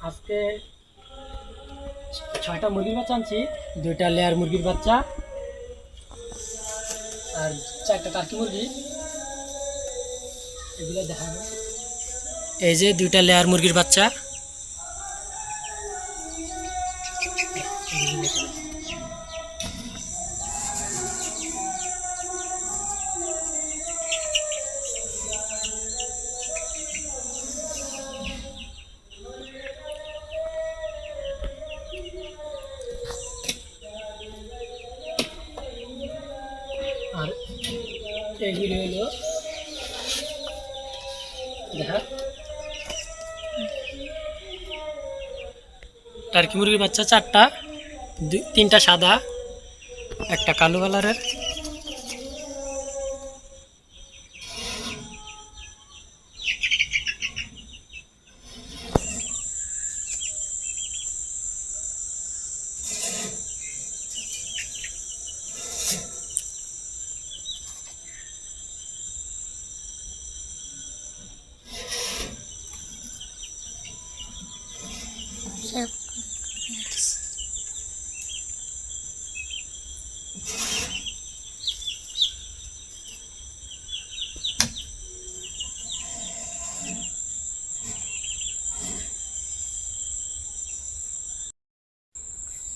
আজকে 6টা মুরগির বাচ্চা আনছি, 2টা লেয়ার মুরগির বাচ্চা আর 4টা টার্কি মুরগি। এগুলো দেখাবো। এই যে 2টা লেয়ার মুরগির বাচ্চা। আর এগুলো হলো দেখা টার্কি মুরগির বাচ্চা 4টা, 3টা সাদা, একটা কালো কালারের।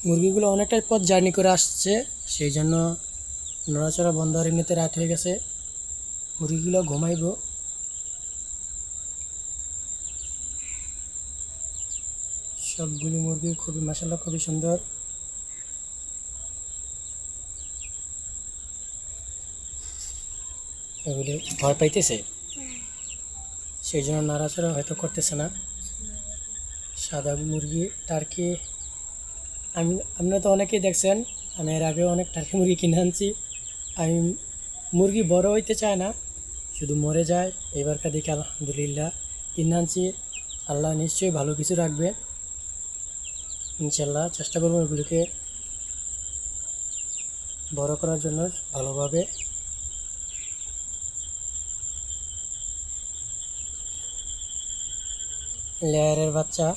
মুরগিগুলো অনেকটাই পথ জার্নি করে আসছে, সেই জন্য নড়াচড়া বন্ধ, আর এমনিতে রাত হয়ে গেছে। মুরগিগুলো ঘুমাইব। সবগুলি মুরগি খুবই মাশাআল্লাহ খুবই সুন্দর। এগুলি ভয় পাইতেছে, সেই জন্য নাড়াচাড়া হয়তো করতেছে না। সাদা মুরগি টার্কি আপনারা তো অনেকেই দেখছেন, আমি এর আগেও অনেক টার্কি মুরগি কিনে আনছি। আমি মুরগি বড় হইতে চায় না, শুধু মরে যায়। এবারকার দিকে আলহামদুলিল্লাহ কিনে আনছি। আল্লাহ নিশ্চয়ই ভালো কিছু রাখবে, ইনশাল্লাহ চেষ্টা করবো এগুলিকে বড় করার জন্য ভালোভাবে। লেয়ারের বাচ্চা